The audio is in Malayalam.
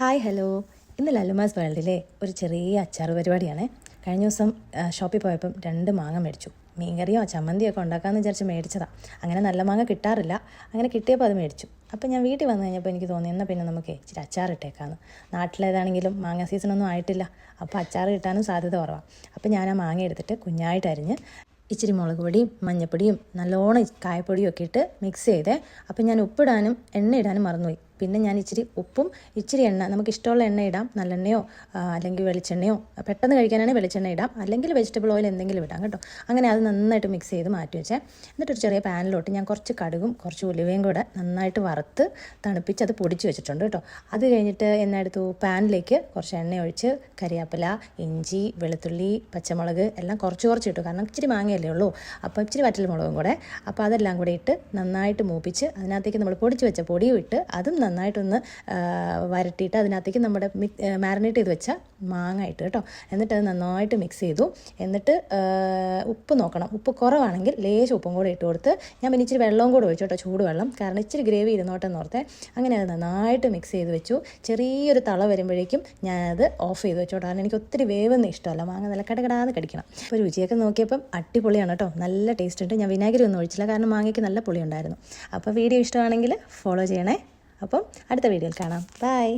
Hi hello. ഇന്ന് ലല്ലുമാസ് വേൾഡിലെ ഒരു ചെറിയ അച്ചാർ പരിപാടിയാണ്. കഴിഞ്ഞ ദിവസം ഷോപ്പിൽ പോയപ്പം 2 മാങ്ങ മേടിച്ചു. മീൻകറിയോ ചമ്മന്തിയോ ഒക്കെ ഉണ്ടാക്കാമെന്ന് വിചാരിച്ച് മേടിച്ചതാണ്. അങ്ങനെ നല്ല മാങ്ങ കിട്ടാറില്ല. അങ്ങനെ കിട്ടിയപ്പോൾ അത് മേടിച്ചു. അപ്പം ഞാൻ വീട്ടിൽ വന്നു കഴിഞ്ഞപ്പോൾ എനിക്ക് തോന്നി എന്നാൽ പിന്നെ നമുക്ക് ഇച്ചിരി അച്ചാർ ഇട്ടേക്കാമെന്ന്. നാട്ടിലേതാണെങ്കിലും മാങ്ങ സീസണൊന്നും ആയിട്ടില്ല. അപ്പോൾ അച്ചാർ കിട്ടാനും സാധ്യത കുറവാണ്. അപ്പം ഞാൻ ആ മാങ്ങ എടുത്തിട്ട് കുഞ്ഞായിട്ട് അരിഞ്ഞ് ഇച്ചിരി മുളക് പൊടിയും മഞ്ഞൾപ്പൊടിയും നല്ലോണം കായപ്പൊടിയും ഒക്കെ ഇട്ട് മിക്സ് ചെയ്തേ. അപ്പം ഞാൻ ഉപ്പിടാനും എണ്ണ ഇടാനും മറന്നുപോയി. പിന്നെ ഞാൻ ഇച്ചിരി ഉപ്പും ഇച്ചിരി എണ്ണ, നമുക്ക് ഇഷ്ടമുള്ള എണ്ണ ഇടാം, നല്ലെണ്ണയോ അല്ലെങ്കിൽ വെളിച്ചെണ്ണയോ. പെട്ടെന്ന് കഴിക്കാനാണെങ്കിൽ വെളിച്ചെണ്ണ ഇടാം, അല്ലെങ്കിൽ വെജിറ്റബിൾ ഓയിൽ എന്തെങ്കിലും ഇടാം കേട്ടോ. അങ്ങനെ അത് നന്നായിട്ട് മിക്സ് ചെയ്ത് മാറ്റി വെച്ചേ. എന്നിട്ടൊരു ചെറിയ പാനിലോട്ട് ഞാൻ കുറച്ച് കടുകും കുറച്ച് ഉലുവയും കൂടെ നന്നായിട്ട് വറുത്ത് തണുപ്പിച്ച് അത് പൊടിച്ച് വെച്ചിട്ടുണ്ട് കേട്ടോ. അത് കഴിഞ്ഞിട്ട് എന്നെടുത്തു പാനിലേക്ക് കുറച്ച് എണ്ണ ഒഴിച്ച് കരിയാപ്പില, ഇഞ്ചി, വെളുത്തുള്ളി, പച്ചമുളക് എല്ലാം കുറച്ച് ഇട്ടു. കാരണം ഇച്ചിരി മാങ്ങയല്ലേ ഉള്ളൂ. അപ്പോൾ ഇച്ചിരി വറ്റൽ മുളകും കൂടെ. അപ്പോൾ അതെല്ലാം കൂടെ ഇട്ട് നന്നായിട്ട് മൂപ്പിച്ച് അതിനകത്തേക്ക് നമ്മൾ പൊടിച്ച് വെച്ച പൊടിയും ഇട്ട് അതും നന്നായിട്ടൊന്ന് വരട്ടിയിട്ട് അതിനകത്തേക്ക് നമ്മുടെ മാരിനേറ്റ് ചെയ്ത് വെച്ച മാങ്ങ ഇട്ട് കേട്ടോ. എന്നിട്ട് അത് നന്നായിട്ട് മിക്സ് ചെയ്തു. എന്നിട്ട് ഉപ്പ് നോക്കണം. ഉപ്പ് കുറവാണെങ്കിൽ ലേശം ഉപ്പും കൂടെ ഇട്ട് കൊടുത്ത് ഞാൻ പിന്നെ ഇച്ചിരി വെള്ളവും കൂടെ ഒഴിച്ചു കേട്ടോ, ചൂടുവെള്ളം. കാരണം ഇച്ചിരി ഗ്രേവി ഇരുന്നോട്ടെന്ന് ഓർത്തേ. അങ്ങനെ അത് നന്നായിട്ട് മിക്സ് ചെയ്ത് വെച്ചു. ചെറിയൊരു തള വരുമ്പോഴേക്കും ഞാനത് ഓഫ് ചെയ്ത് വെച്ചു. കാരണം എനിക്ക് ഒത്തിരി വേവൊന്നും ഇഷ്ടമല്ല, മാങ്ങ നല്ല കടകടാന്ന് കടിക്കണം. അപ്പോൾ രുചിയൊക്കെ നോക്കിയപ്പം അടിപൊളിയാണ് കേട്ടോ, നല്ല ടേസ്റ്റ് ഉണ്ട്. ഞാൻ വിനാഗിരി ഒന്നും ഒഴിച്ചില്ല, കാരണം മാങ്ങയ്ക്ക് നല്ല പുളി ഉണ്ടായിരുന്നു. അപ്പോൾ വീഡിയോ ഇഷ്ടമാണെങ്കിൽ ഫോളോ ചെയ്യണേ. അപ്പം അടുത്ത വീഡിയോയിൽ കാണാം. ബൈ.